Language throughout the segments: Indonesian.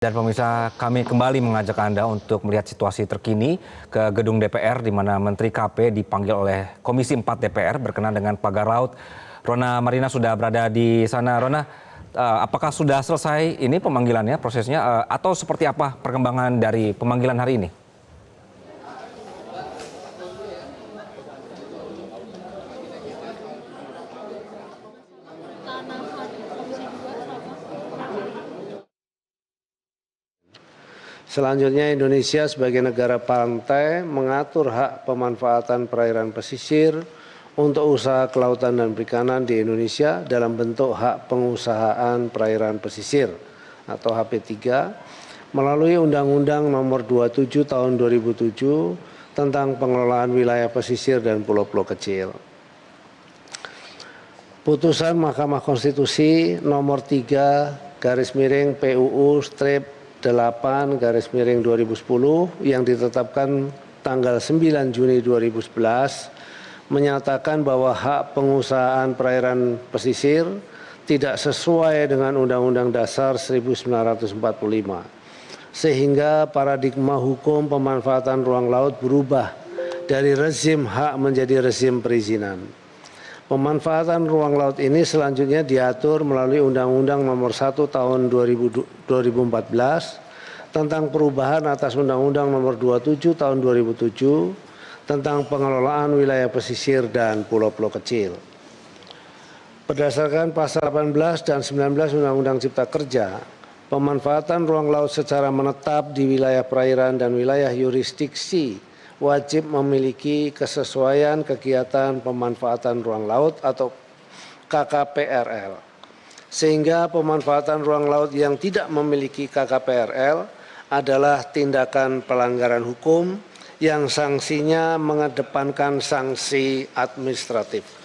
Dan pemirsa, kami kembali mengajak Anda untuk melihat situasi terkini ke gedung DPR di mana Menteri KP dipanggil oleh Komisi 4 DPR berkenaan dengan pagar laut. Rona Marina sudah berada di sana. Rona, apakah sudah selesai ini pemanggilannya, prosesnya, atau seperti apa perkembangan dari pemanggilan hari ini? Selanjutnya, Indonesia sebagai negara pantai mengatur hak pemanfaatan perairan pesisir untuk usaha kelautan dan perikanan di Indonesia dalam bentuk hak pengusahaan perairan pesisir atau HP3 melalui Undang-Undang Nomor 27 Tahun 2007 tentang pengelolaan wilayah pesisir dan pulau-pulau kecil. Putusan Mahkamah Konstitusi Nomor 3 /PUU/8/2010 yang ditetapkan tanggal 9 Juni 2011 menyatakan bahwa hak pengusahaan perairan pesisir tidak sesuai dengan Undang-Undang Dasar 1945, sehingga paradigma hukum pemanfaatan ruang laut berubah dari rezim hak menjadi rezim perizinan. Pemanfaatan ruang laut ini selanjutnya diatur melalui Undang-Undang Nomor 1 Tahun 2014 tentang perubahan atas Undang-Undang Nomor 27 Tahun 2007 tentang pengelolaan wilayah pesisir dan pulau-pulau kecil. Berdasarkan pasal 18 dan 19 Undang-Undang Cipta Kerja, pemanfaatan ruang laut secara menetap di wilayah perairan dan wilayah yurisdiksi wajib memiliki kesesuaian kegiatan pemanfaatan ruang laut atau KKPRL. Sehingga pemanfaatan ruang laut yang tidak memiliki KKPRL adalah tindakan pelanggaran hukum yang sanksinya mengedepankan sanksi administratif.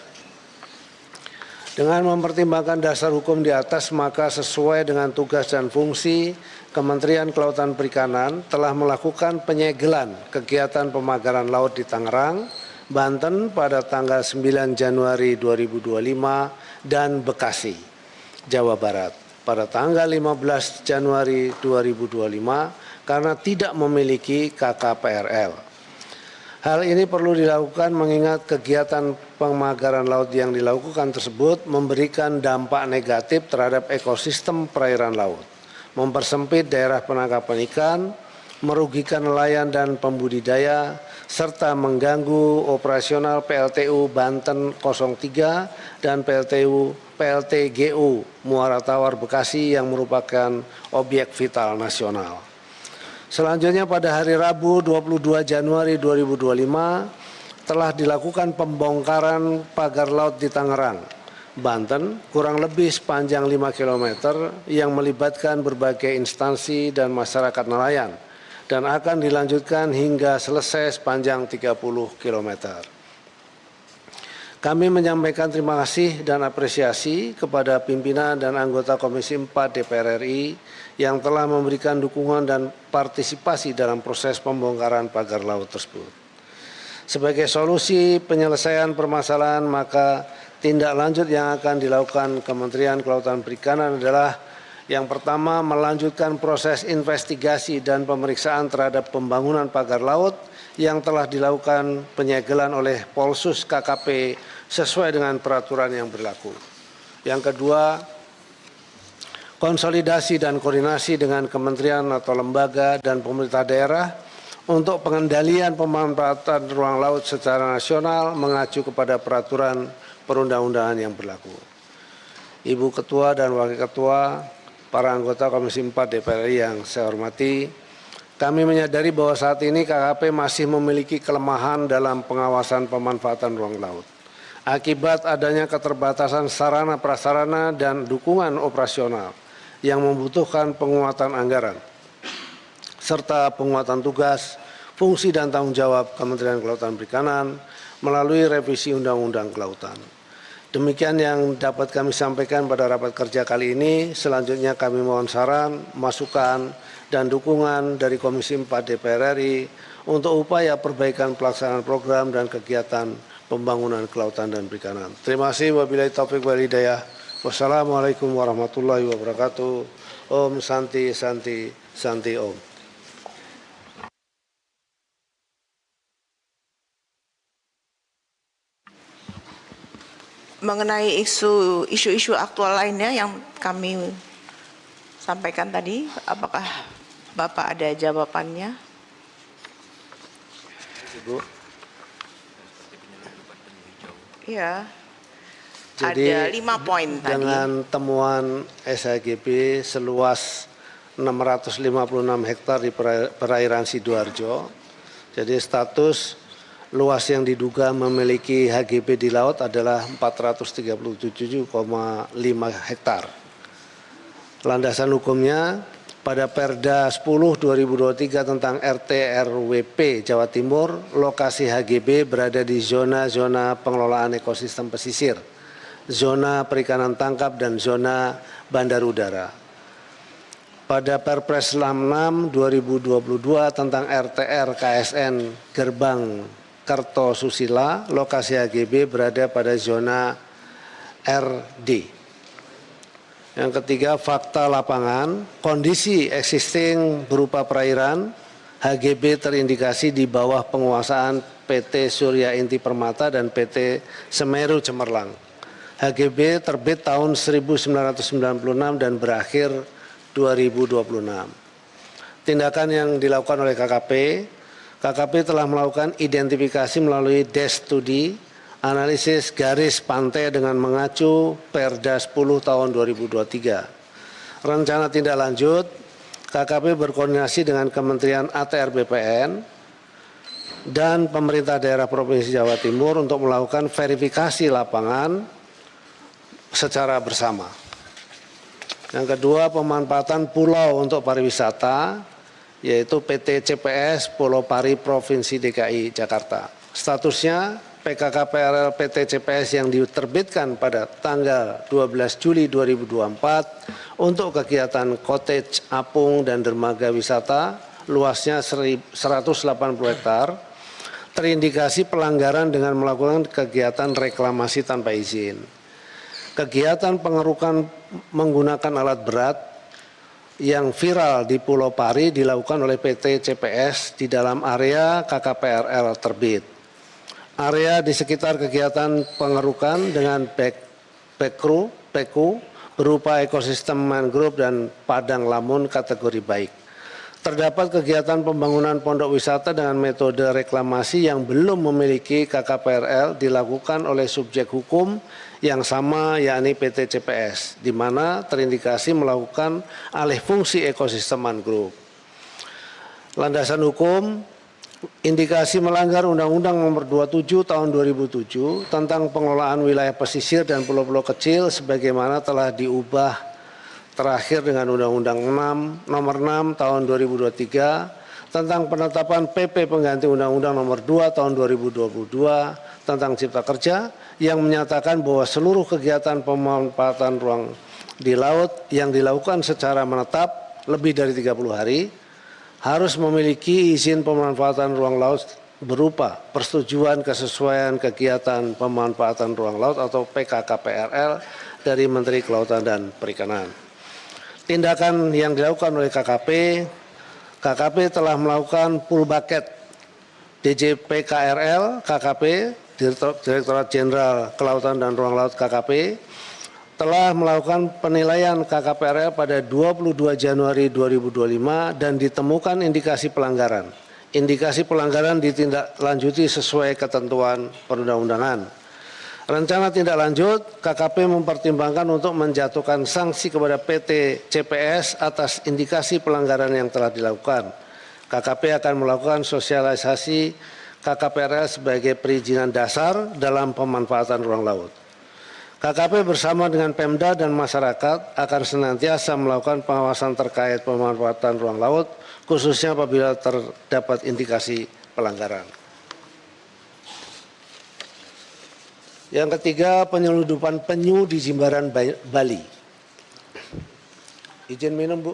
Dengan mempertimbangkan dasar hukum di atas, maka sesuai dengan tugas dan fungsi, Kementerian Kelautan Perikanan telah melakukan penyegelan kegiatan pemagaran laut di Tangerang, Banten pada tanggal 9 Januari 2025 dan Bekasi, Jawa Barat pada tanggal 15 Januari 2025 karena tidak memiliki KKPRL. Hal ini perlu dilakukan mengingat kegiatan pemagaran laut yang dilakukan tersebut memberikan dampak negatif terhadap ekosistem perairan laut, mempersempit daerah penangkapan ikan, merugikan nelayan dan pembudidaya, serta mengganggu operasional PLTU Banten 03 dan PLTGU Muara Tawar Bekasi yang merupakan objek vital nasional. Selanjutnya pada hari Rabu 22 Januari 2025 telah dilakukan pembongkaran pagar laut di Tangerang, Banten kurang lebih sepanjang 5 km yang melibatkan berbagai instansi dan masyarakat nelayan dan akan dilanjutkan hingga selesai sepanjang 30 km. Kami menyampaikan terima kasih dan apresiasi kepada pimpinan dan anggota Komisi 4 DPR RI yang telah memberikan dukungan dan partisipasi dalam proses pembongkaran pagar laut tersebut. Sebagai solusi penyelesaian permasalahan, maka tindak lanjut yang akan dilakukan Kementerian Kelautan Perikanan adalah yang pertama, melanjutkan proses investigasi dan pemeriksaan terhadap pembangunan pagar laut yang telah dilakukan penyegelan oleh Polsus KKP sesuai dengan peraturan yang berlaku. Yang kedua, konsolidasi dan koordinasi dengan kementerian atau lembaga dan pemerintah daerah untuk pengendalian pemanfaatan ruang laut secara nasional mengacu kepada peraturan perundang-undangan yang berlaku. Ibu Ketua dan Wakil Ketua, para anggota Komisi 4 DPR RI yang saya hormati, kami menyadari bahwa saat ini KKP masih memiliki kelemahan dalam pengawasan pemanfaatan ruang laut. Akibat adanya keterbatasan sarana prasarana dan dukungan operasional yang membutuhkan penguatan anggaran, serta penguatan tugas, fungsi dan tanggung jawab Kementerian Kelautan Perikanan melalui revisi Undang-Undang Kelautan. Demikian yang dapat kami sampaikan pada rapat kerja kali ini. Selanjutnya kami mohon saran, masukan, dan dukungan dari Komisi 4 DPR RI untuk upaya perbaikan pelaksanaan program dan kegiatan pembangunan kelautan dan perikanan. Terima kasih. Wabillahi taufiq wal hidayah. Wassalamualaikum warahmatullahi wabarakatuh. Om Santi Santi Santi Om. Mengenai isu-isu aktual lainnya yang kami sampaikan tadi, apakah Bapak ada jawabannya? Ibu. Iya. Jadi Ada 5 poin tadi. dengan temuan SHGB seluas 656 hektar di perairan Sidoarjo, jadi status luas yang diduga memiliki HGB di laut adalah 437,5 hektar. Landasan hukumnya pada Perda 10/2023 tentang RT RWP Jawa Timur, lokasi HGB berada di zona-zona pengelolaan ekosistem pesisir, zona perikanan tangkap, dan zona bandar udara. Pada Perpres 66 2022 tentang RTR KSN Gerbang Kertosusila, lokasi HGB berada pada zona RD. Yang ketiga, fakta lapangan, kondisi existing berupa perairan, HGB terindikasi di bawah penguasaan PT Surya Inti Permata dan PT Semeru Cemerlang. HGB terbit tahun 1996 dan berakhir 2026. Tindakan yang dilakukan oleh KKP telah melakukan identifikasi melalui desk studi, analisis garis pantai dengan mengacu Perda 10 tahun 2023. Rencana tindak lanjut, KKP berkoordinasi dengan Kementerian ATR BPN dan pemerintah daerah Provinsi Jawa Timur untuk melakukan verifikasi lapangan secara bersama. Yang kedua, pemanfaatan pulau untuk pariwisata, yaitu PT CPS Pulau Pari Provinsi DKI Jakarta. Statusnya PKKPRL PT CPS yang diterbitkan pada tanggal 12 Juli 2024 untuk kegiatan cottage, apung, dan dermaga wisata luasnya 180 hektar, terindikasi pelanggaran dengan melakukan kegiatan reklamasi tanpa izin. Kegiatan pengerukan menggunakan alat berat yang viral di Pulau Pari dilakukan oleh PT CPS di dalam area KKPRL terbit. Area di sekitar kegiatan pengerukan dengan PEKU berupa ekosistem mangrove dan padang lamun kategori baik. Terdapat kegiatan pembangunan pondok wisata dengan metode reklamasi yang belum memiliki KKPRL dilakukan oleh subjek hukum yang sama, yakni PT CPS, di mana terindikasi melakukan alih fungsi ekosistem mangrove. Landasan hukum, indikasi melanggar Undang-Undang Nomor 27 Tahun 2007 tentang pengelolaan wilayah pesisir dan pulau-pulau kecil sebagaimana telah diubah terakhir dengan Undang-Undang Nomor 6 Tahun 2023 tentang penetapan PP pengganti Undang-Undang Nomor 2 Tahun 2022 tentang Cipta Kerja yang menyatakan bahwa seluruh kegiatan pemanfaatan ruang di laut yang dilakukan secara menetap lebih dari 30 hari harus memiliki izin pemanfaatan ruang laut berupa persetujuan kesesuaian kegiatan pemanfaatan ruang laut atau PKKPRL dari Menteri Kelautan dan Perikanan. Tindakan yang dilakukan oleh KKP telah melakukan full bucket DJPKRL KKP, Direktorat Jenderal Kelautan dan Ruang Laut KKP, telah melakukan penilaian KKPRL pada 22 Januari 2025 dan ditemukan indikasi pelanggaran. Indikasi pelanggaran ditindaklanjuti sesuai ketentuan perundang-undangan. Rencana tindak lanjut, KKP mempertimbangkan untuk menjatuhkan sanksi kepada PT CPS atas indikasi pelanggaran yang telah dilakukan. KKP akan melakukan sosialisasi KKPRL sebagai perizinan dasar dalam pemanfaatan ruang laut. KKP bersama dengan Pemda dan masyarakat akan senantiasa melakukan pengawasan terkait pemanfaatan ruang laut, khususnya apabila terdapat indikasi pelanggaran. Yang ketiga, penyeludupan penyu di Jimbaran Bali. Izin minum, Bu.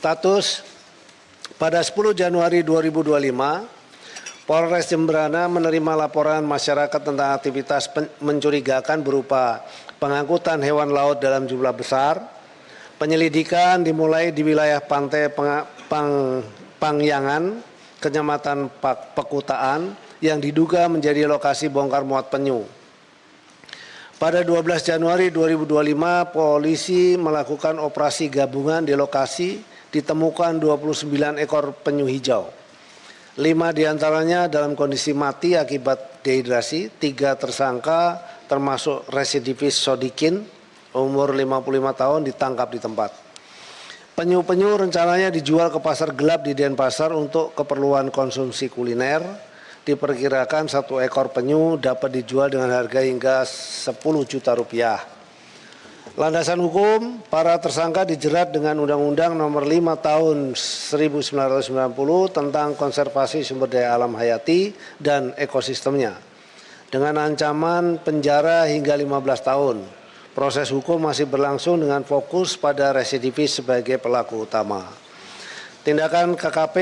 Status pada 10 Januari 2025, Polres Jemberana menerima laporan masyarakat tentang aktivitas mencurigakan berupa pengangkutan hewan laut dalam jumlah besar. Penyelidikan dimulai di wilayah pantai Pangyangan, Kecamatan Pekutaan, yang diduga menjadi lokasi bongkar muat penyu. Pada 12 Januari 2025, polisi melakukan operasi gabungan di lokasi, ditemukan 29 ekor penyu hijau. 5 diantaranya dalam kondisi mati akibat dehidrasi, 3 tersangka termasuk residivis Sodikin, umur 55 tahun ditangkap di tempat. Penyu-penyu rencananya dijual ke pasar gelap di Denpasar untuk keperluan konsumsi kuliner. Diperkirakan 1 ekor penyu dapat dijual dengan harga hingga 10 juta rupiah. Landasan hukum, para tersangka dijerat dengan Undang-Undang Nomor 5 Tahun 1990 tentang konservasi sumber daya alam hayati dan ekosistemnya, dengan ancaman penjara hingga 15 tahun. Proses hukum masih berlangsung dengan fokus pada residivis sebagai pelaku utama. Tindakan KKP,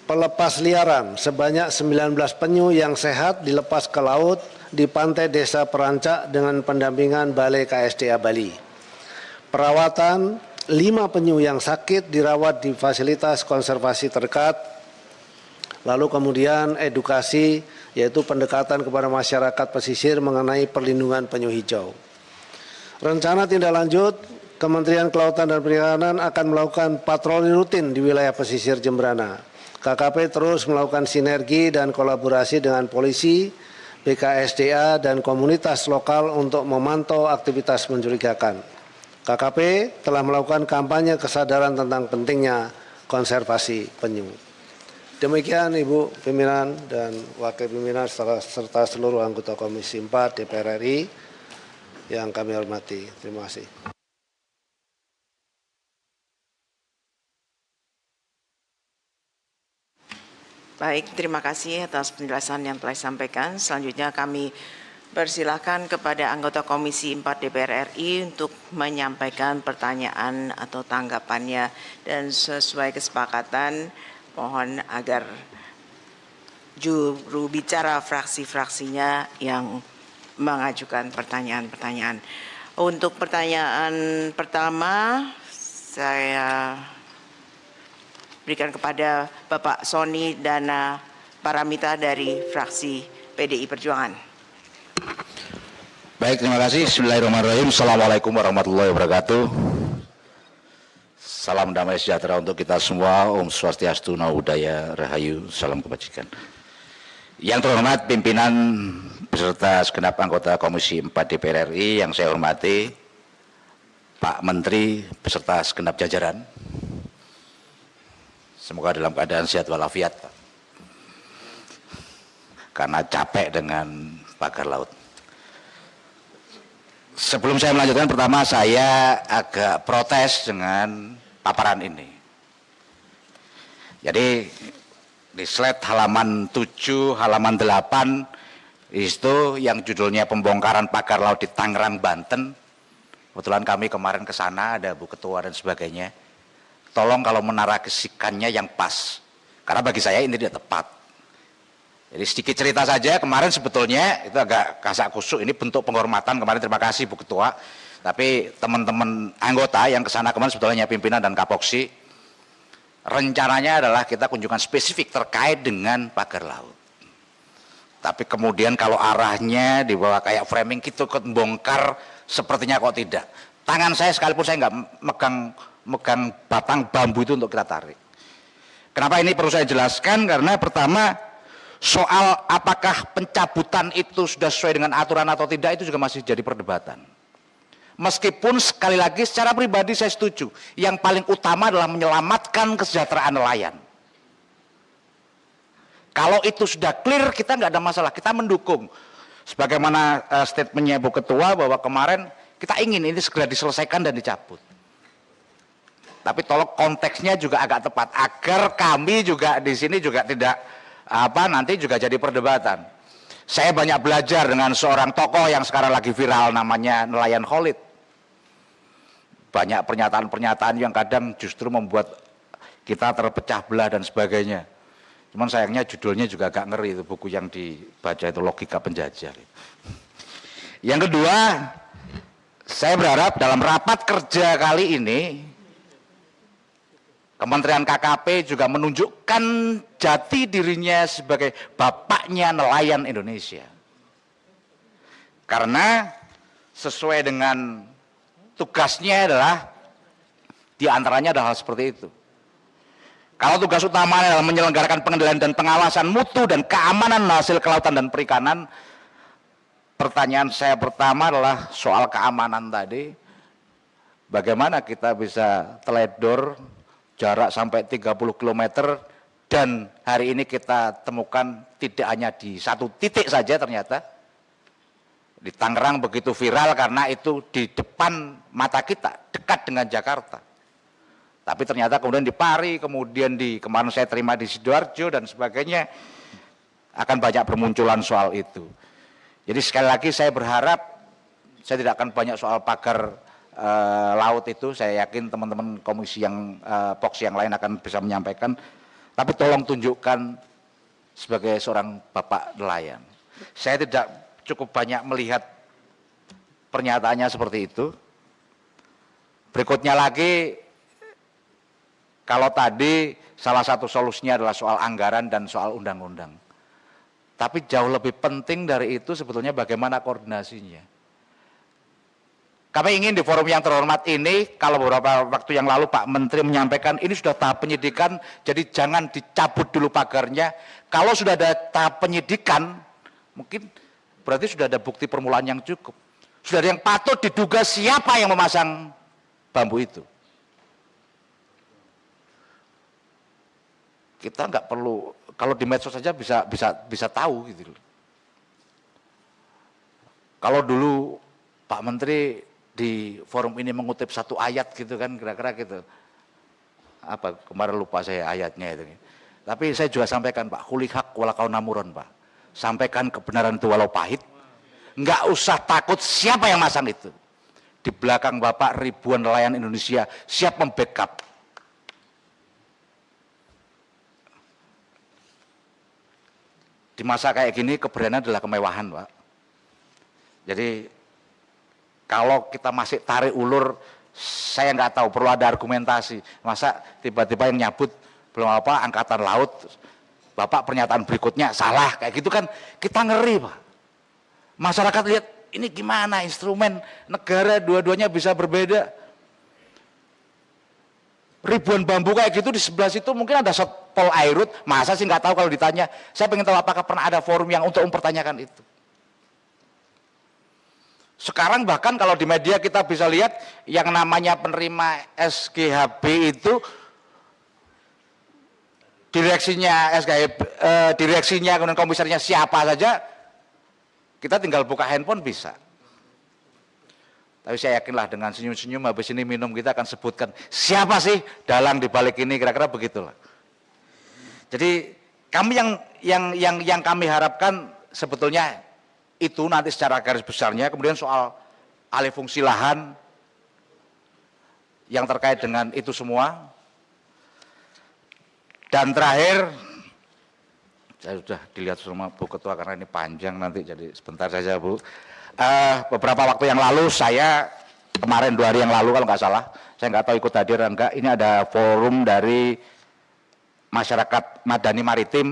pelepas liaran sebanyak 19 penyu yang sehat dilepas ke laut di pantai Desa Perancak dengan pendampingan Balai KSDA Bali. Perawatan 5 penyu yang sakit dirawat di fasilitas konservasi terdekat. Lalu kemudian edukasi, yaitu pendekatan kepada masyarakat pesisir mengenai perlindungan penyu hijau. Rencana tindak lanjut, Kementerian Kelautan dan Perikanan akan melakukan patroli rutin di wilayah pesisir Jemberana. KKP terus melakukan sinergi dan kolaborasi dengan polisi, BKSDA, dan komunitas lokal untuk memantau aktivitas mencurigakan. KKP telah melakukan kampanye kesadaran tentang pentingnya konservasi penyu. Demikian Ibu Pimpinan dan Wakil Pimpinan serta seluruh anggota Komisi 4 DPR RI yang kami hormati. Terima kasih. Baik, terima kasih atas penjelasan yang telah disampaikan. Selanjutnya kami persilahkan kepada anggota Komisi 4 DPR RI untuk menyampaikan pertanyaan atau tanggapannya, dan sesuai kesepakatan mohon agar juru bicara fraksi-fraksinya yang mengajukan pertanyaan-pertanyaan. Untuk pertanyaan pertama saya berikan kepada Bapak Sony Dana Paramita dari fraksi PDI Perjuangan. Baik, terima kasih. Bismillahirrahmanirrahim. Assalamualaikum warahmatullahi wabarakatuh. Salam damai sejahtera untuk kita semua. Om Swastiastu, Namo Buddhaya, Rahayu, salam kebajikan. Yang terhormat pimpinan beserta segenap anggota Komisi 4 DPR RI yang saya hormati, Pak Menteri beserta segenap jajaran. Semoga dalam keadaan sehat walafiat, Pak. Karena capek dengan pagar laut. Sebelum saya melanjutkan, pertama saya agak protes dengan paparan ini. Jadi di slide halaman 7, halaman 8 itu yang judulnya pembongkaran pagar laut di Tangerang, Banten. Kebetulan kami kemarin ke sana, ada Bu Ketua dan sebagainya. Tolong kalau menarasikannya yang pas, karena bagi saya ini tidak tepat. Jadi sedikit cerita saja, kemarin sebetulnya itu agak kasak kusuk, ini bentuk penghormatan kemarin, terima kasih Bu Ketua. Tapi teman-teman anggota yang kesana kemarin sebetulnya pimpinan dan Kapoksi, rencananya adalah kita kunjungan spesifik terkait dengan pagar laut. Tapi kemudian kalau arahnya dibawa kayak framing gitu, ikut bongkar, sepertinya kok tidak. Tangan saya sekalipun saya nggak megang batang bambu itu untuk kita tarik. Kenapa ini perlu saya jelaskan? Karena pertama, soal apakah pencabutan itu sudah sesuai dengan aturan atau tidak itu juga masih jadi perdebatan. Meskipun sekali lagi secara pribadi saya setuju, yang paling utama adalah menyelamatkan kesejahteraan nelayan. Kalau itu sudah clear, kita nggak ada masalah, kita mendukung. Sebagaimana statementnya Bu Ketua bahwa kemarin kita ingin ini segera diselesaikan dan dicabut. Tapi tolong konteksnya juga agak tepat agar kami juga di sini juga tidak nanti juga jadi perdebatan. Saya banyak belajar dengan seorang tokoh yang sekarang lagi viral namanya Nelayan Khalid. Banyak pernyataan-pernyataan yang kadang justru membuat kita terpecah belah dan sebagainya. Cuman sayangnya judulnya juga agak ngeri, itu buku yang dibaca itu Logika Penjajah. Yang kedua, saya berharap dalam rapat kerja kali ini Kementerian KKP juga menunjukkan jati dirinya sebagai bapaknya nelayan Indonesia. Karena sesuai dengan tugasnya adalah diantaranya adalah hal seperti itu. Kalau tugas utamanya adalah menyelenggarakan pengendalian dan pengawasan mutu dan keamanan hasil kelautan dan perikanan, pertanyaan saya pertama adalah soal keamanan tadi. Bagaimana kita bisa teledor jarak sampai 30 km dan hari ini kita temukan tidak hanya di satu titik saja ternyata. Di Tangerang begitu viral karena itu di depan mata kita, dekat dengan Jakarta. Tapi ternyata kemudian di Pari, kemudian kemarin saya terima di Sidoarjo dan sebagainya, akan banyak bermunculan soal itu. Jadi sekali lagi saya berharap, saya tidak akan banyak soal pagar laut itu, saya yakin teman-teman komisi yang POX yang lain akan bisa menyampaikan, tapi tolong tunjukkan sebagai seorang bapak nelayan. Saya tidak cukup banyak melihat pernyataannya seperti itu. Berikutnya lagi, kalau tadi salah satu solusinya adalah soal anggaran dan soal undang-undang. Tapi jauh lebih penting dari itu sebetulnya bagaimana koordinasinya. Kami ingin di forum yang terhormat ini, kalau beberapa waktu yang lalu Pak Menteri menyampaikan ini sudah tahap penyidikan, jadi jangan dicabut dulu pagarnya. Kalau sudah ada tahap penyidikan, mungkin berarti sudah ada bukti permulaan yang cukup. Sudah ada yang patut diduga siapa yang memasang bambu itu. Kita nggak perlu, kalau di medsos saja bisa tahu gitu. Kalau dulu Pak Menteri di forum ini mengutip satu ayat gitu kan, kira-kira gitu. Apa kemarin lupa saya ayatnya itu. Tapi saya juga sampaikan Pak, kulihak walakau namuron Pak. Sampaikan kebenaran itu walau pahit. Nggak usah takut siapa yang masang itu. Di belakang Bapak ribuan nelayan Indonesia siap membackup. Di masa kayak gini keberanian adalah kemewahan Pak. Jadi kalau kita masih tarik ulur, saya nggak tahu, perlu ada argumentasi. Masa tiba-tiba yang nyabut belum apa angkatan laut, Bapak pernyataan berikutnya salah, kayak gitu kan kita ngeri Pak. Masyarakat lihat ini gimana instrumen negara dua-duanya bisa berbeda. Ribuan bambu kayak gitu di sebelah situ mungkin ada Pol Airut, masa sih nggak tahu kalau ditanya. Saya pengen tahu apakah pernah ada forum yang untuk mempertanyakan itu. Sekarang bahkan kalau di media kita bisa lihat yang namanya penerima SGHB itu direksinya direksinya kemudian komisarnya siapa saja, kita tinggal buka handphone bisa. Tapi saya yakinlah dengan senyum-senyum habis ini minum kita akan sebutkan siapa sih dalang di balik ini, kira-kira begitulah. Jadi kami yang kami harapkan sebetulnya itu nanti secara garis besarnya, kemudian soal alih fungsi lahan yang terkait dengan itu semua. Dan terakhir, saya sudah dilihat sama Bu Ketua karena ini panjang nanti, jadi sebentar saja Bu. Beberapa waktu yang lalu saya, kemarin 2 hari yang lalu kalau nggak salah, saya nggak tahu ikut hadir enggak, ini ada forum dari masyarakat Madani Maritim.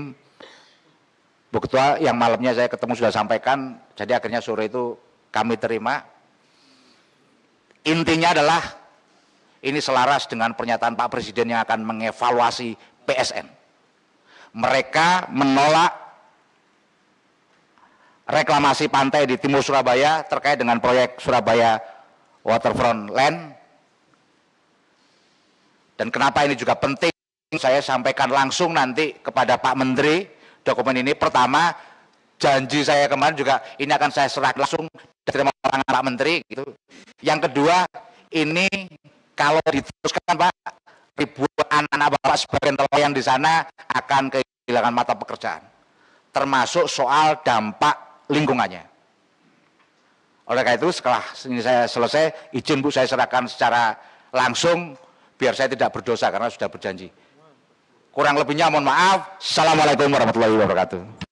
Bu Ketua yang malamnya saya ketemu sudah sampaikan, jadi akhirnya sore itu kami terima. Intinya adalah ini selaras dengan pernyataan Pak Presiden yang akan mengevaluasi PSN. Mereka menolak reklamasi pantai di timur Surabaya terkait dengan proyek Surabaya Waterfront Land. Dan kenapa ini juga penting, saya sampaikan langsung nanti kepada Pak Menteri dokumen ini. Pertama, janji saya kemarin juga ini akan saya serahkan langsung dari tangan Pak Menteri gitu. Yang kedua, ini kalau diteruskan Pak, ribuan anak-anak Bapak sebagai nelayan di sana akan kehilangan mata pekerjaan, termasuk soal dampak lingkungannya. Oleh karena itu setelah ini saya selesai, izin Bu saya serahkan secara langsung biar saya tidak berdosa karena sudah berjanji. Kurang lebihnya mohon maaf. Assalamualaikum warahmatullahi wabarakatuh.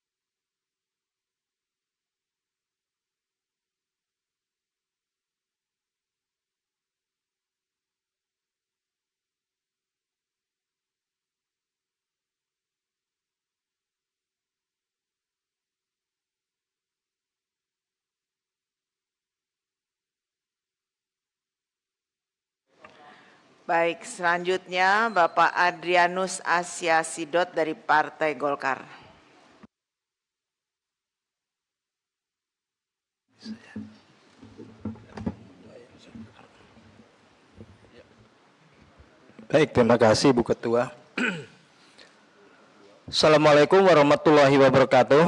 Baik, selanjutnya Bapak Adrianus Asia Sidot dari Partai Golkar. Baik, terima kasih Bu Ketua. Assalamualaikum warahmatullahi wabarakatuh.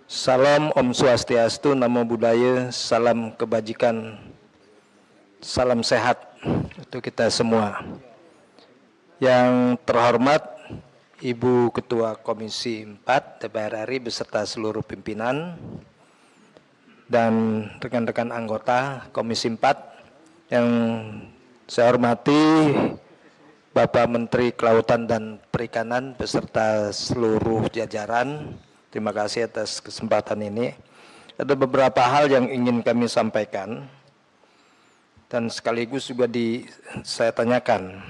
Salam Om Swastiastu, Namo Buddhaya, salam kebajikan, salam sehat untuk kita semua. Yang terhormat Ibu Ketua Komisi 4 DPR RI beserta seluruh pimpinan dan rekan-rekan anggota Komisi 4 yang saya hormati Bapak Menteri Kelautan dan Perikanan beserta seluruh jajaran. Terima kasih atas kesempatan ini. Ada beberapa hal yang ingin kami sampaikan dan sekaligus juga saya tanyakan.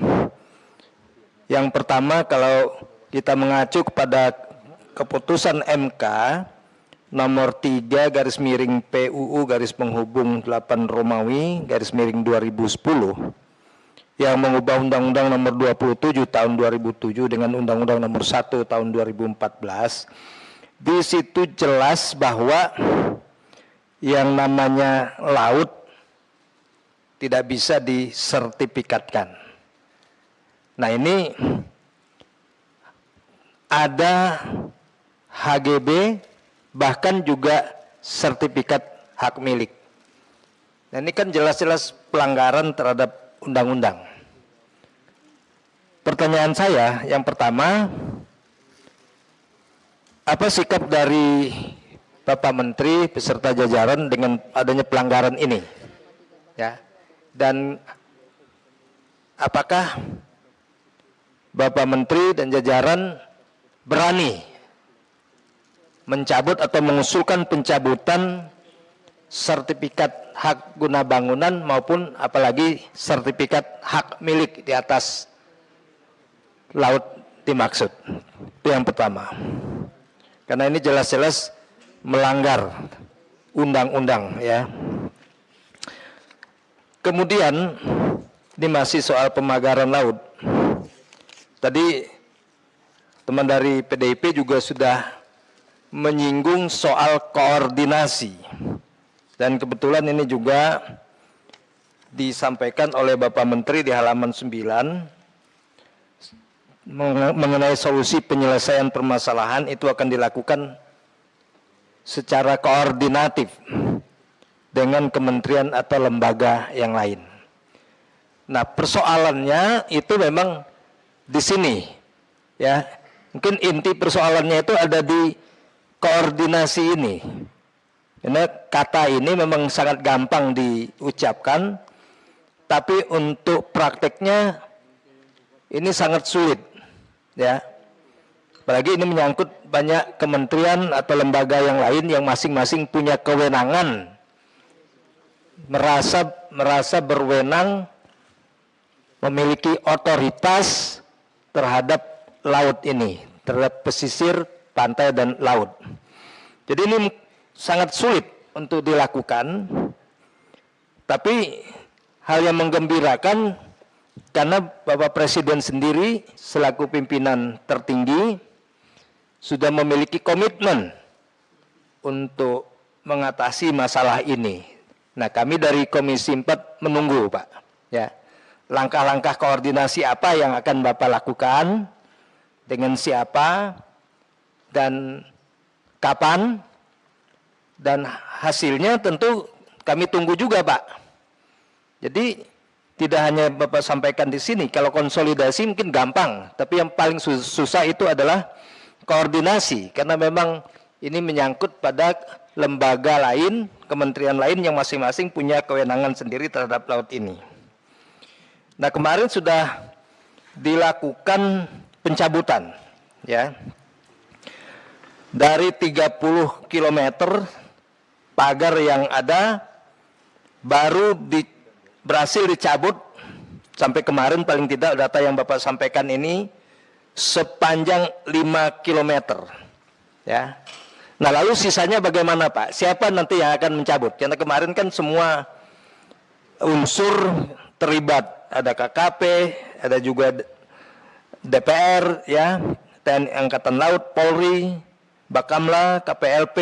Yang pertama, kalau kita mengacu kepada keputusan MK nomor 3 garis miring PUU garis penghubung 8 Romawi garis miring 2010 yang mengubah Undang-Undang nomor 27 tahun 2007 dengan Undang-Undang nomor 1 tahun 2014, di situ jelas bahwa yang namanya laut tidak bisa disertifikatkan. Nah, ini ada HGB, bahkan juga sertifikat hak milik. Nah, ini kan jelas-jelas pelanggaran terhadap undang-undang. Pertanyaan saya yang pertama, apa sikap dari Bapak Menteri beserta jajaran dengan adanya pelanggaran ini? Ya. Dan apakah Bapak Menteri dan jajaran berani mencabut atau mengusulkan pencabutan sertifikat hak guna bangunan maupun apalagi sertifikat hak milik di atas laut dimaksud? Itu yang pertama. Karena ini jelas-jelas melanggar undang-undang, ya. Kemudian ini masih soal pemagaran laut. Tadi teman dari PDIP juga sudah menyinggung soal koordinasi. Dan kebetulan ini juga disampaikan oleh Bapak Menteri di halaman 9 mengenai solusi penyelesaian permasalahan itu akan dilakukan secara koordinatif dengan kementerian atau lembaga yang lain. Nah, persoalannya itu memang di sini, ya. Mungkin inti persoalannya itu ada di koordinasi ini. Karena kata ini memang sangat gampang diucapkan, tapi untuk prakteknya ini sangat sulit, ya. Apalagi ini menyangkut banyak kementerian atau lembaga yang lain yang masing-masing punya kewenangan, merasa berwenang, memiliki otoritas terhadap laut ini, terhadap pesisir, pantai, dan laut. Jadi ini sangat sulit untuk dilakukan, tapi hal yang menggembirakan karena Bapak Presiden sendiri selaku pimpinan tertinggi sudah memiliki komitmen untuk mengatasi masalah ini. Nah, kami dari Komisi 4 menunggu, Pak, ya, langkah-langkah koordinasi apa yang akan Bapak lakukan, dengan siapa, dan kapan, dan hasilnya tentu kami tunggu juga, Pak. Jadi tidak hanya Bapak sampaikan di sini, kalau konsolidasi mungkin gampang, tapi yang paling susah itu adalah koordinasi, karena memang ini menyangkut pada lembaga lain, kementerian lain yang masing-masing punya kewenangan sendiri terhadap laut ini. Nah, kemarin sudah dilakukan pencabutan, ya, dari 30 km pagar yang ada baru berhasil dicabut sampai kemarin paling tidak data yang Bapak sampaikan ini sepanjang 5 km, ya. Nah, lalu sisanya bagaimana, Pak? Siapa nanti yang akan mencabut? Karena kemarin kan semua unsur terlibat, ada KKP, ada juga DPR, ya, TNI Angkatan Laut, Polri, Bakamla, KPLP,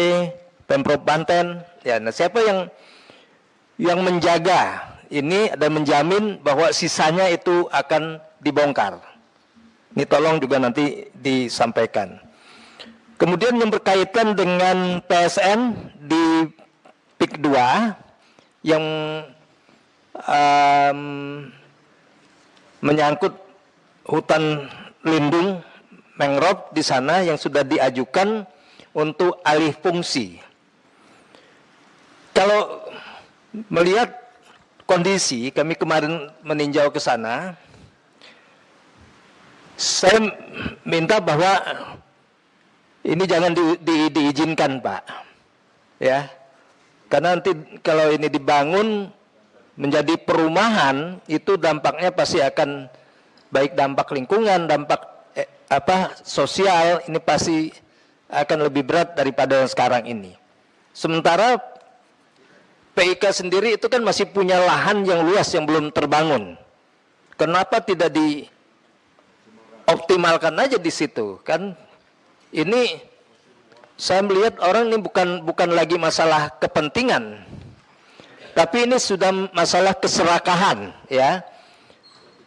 Pemprov Banten, ya. Nah, siapa yang menjaga ini dan menjamin bahwa sisanya itu akan dibongkar? Ini tolong juga nanti disampaikan. Kemudian yang berkaitan dengan PSN di PIK 2 yang menyangkut hutan lindung mangrove di sana yang sudah diajukan untuk alih fungsi. Kalau melihat kondisi, kami kemarin meninjau ke sana, saya minta bahwa ini jangan diizinkan, Pak, ya, karena nanti kalau ini dibangun menjadi perumahan itu dampaknya pasti akan baik dampak lingkungan, dampak sosial, ini pasti akan lebih berat daripada yang sekarang ini. Sementara PIK sendiri itu kan masih punya lahan yang luas yang belum terbangun. Kenapa tidak dioptimalkan aja di situ? Kan ini saya melihat orang ini bukan lagi masalah kepentingan, tapi ini sudah masalah keserakahan, ya.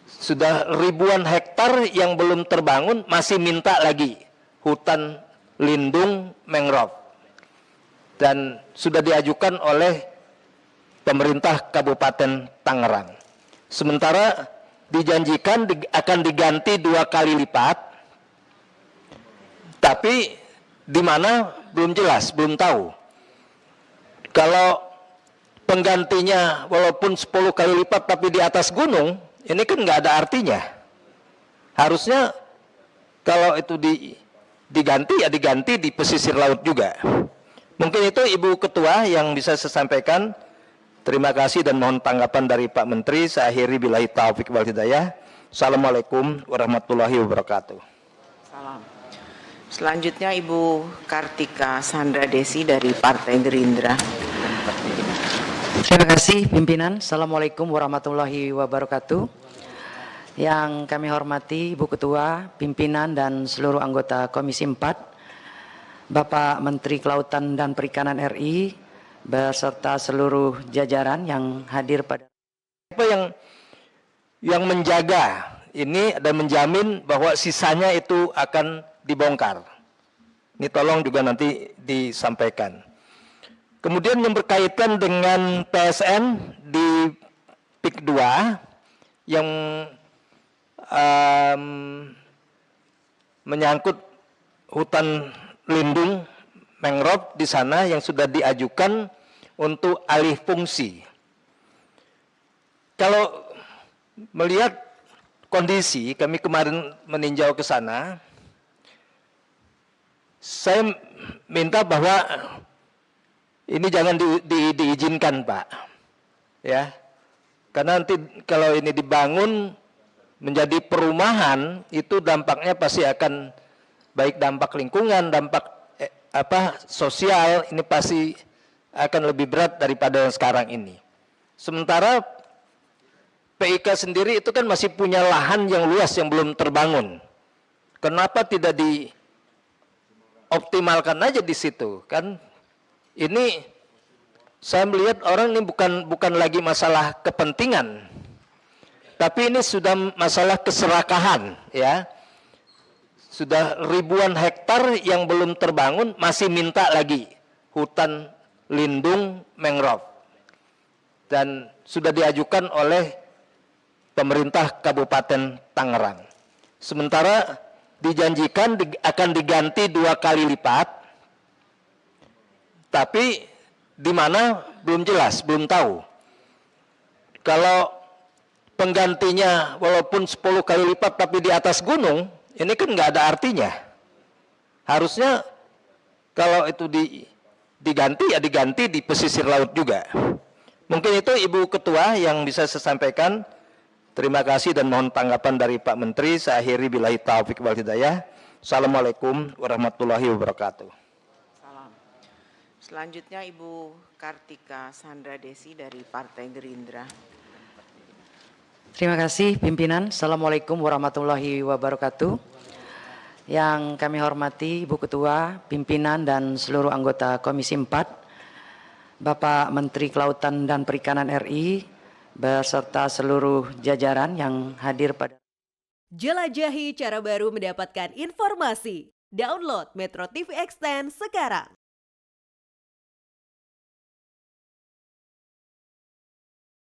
Sudah ribuan hektar yang belum terbangun, masih minta lagi hutan lindung mangrove, dan sudah diajukan oleh pemerintah Kabupaten Tangerang. Sementara dijanjikan akan diganti 2 kali lipat, tapi di mana belum jelas, belum tahu. Kalau penggantinya walaupun 10 kali lipat tapi di atas gunung, ini kan nggak ada artinya. Harusnya kalau itu diganti, ya diganti di pesisir laut juga. Mungkin itu Ibu Ketua yang bisa saya sampaikan. Terima kasih dan mohon tanggapan dari Pak Menteri. Saya akhiri billahi taufik wal hidayah. Assalamualaikum warahmatullahi wabarakatuh. Salam. Selanjutnya Ibu Kartika Sandra Desi dari Partai Gerindra. Terima kasih pimpinan. Assalamualaikum warahmatullahi wabarakatuh. Yang kami hormati Ibu Ketua, pimpinan dan seluruh anggota Komisi 4, Bapak Menteri Kelautan dan Perikanan RI, beserta seluruh jajaran yang hadir pada. Siapa yang menjaga ini dan menjamin bahwa sisanya itu akan dibongkar? Ini tolong juga nanti disampaikan. Kemudian yang berkaitan dengan PSN di PIK 2 yang menyangkut hutan lindung mangrove di sana yang sudah diajukan untuk alih fungsi. Kalau melihat kondisi, kami kemarin meninjau ke sana, saya minta bahwa ini jangan diizinkan, Pak, ya, karena nanti kalau ini dibangun menjadi perumahan itu dampaknya pasti akan baik dampak lingkungan, dampak sosial, ini pasti akan lebih berat daripada yang sekarang ini. Sementara PIK sendiri itu kan masih punya lahan yang luas yang belum terbangun. Kenapa tidak dioptimalkan aja di situ? Kan ini saya melihat orang ini bukan lagi masalah kepentingan, tapi ini sudah masalah keserakahan, ya. Sudah ribuan hektar yang belum terbangun, masih minta lagi hutan lindung mangrove, dan sudah diajukan oleh pemerintah Kabupaten Tangerang. Sementara dijanjikan akan diganti 2 kali lipat, tapi di mana belum jelas, belum tahu. Kalau penggantinya walaupun 10 kali lipat tapi di atas gunung, ini kan nggak ada artinya. Harusnya kalau itu diganti ya diganti di pesisir laut juga. Mungkin itu Ibu Ketua yang bisa saya sampaikan. Terima kasih dan mohon tanggapan dari Pak Menteri. Saya akhiri billahi taufiq wal hidayah. Assalamualaikum warahmatullahi wabarakatuh. Salam. Selanjutnya Ibu Kartika Sandra Desi dari Partai Gerindra. Terima kasih pimpinan. Assalamualaikum warahmatullahi wabarakatuh. Yang kami hormati Ibu Ketua, pimpinan dan seluruh anggota Komisi 4, Bapak Menteri Kelautan dan Perikanan RI, beserta seluruh jajaran yang hadir pada. Jelajahi cara baru mendapatkan informasi. Download Metro TV Extend sekarang.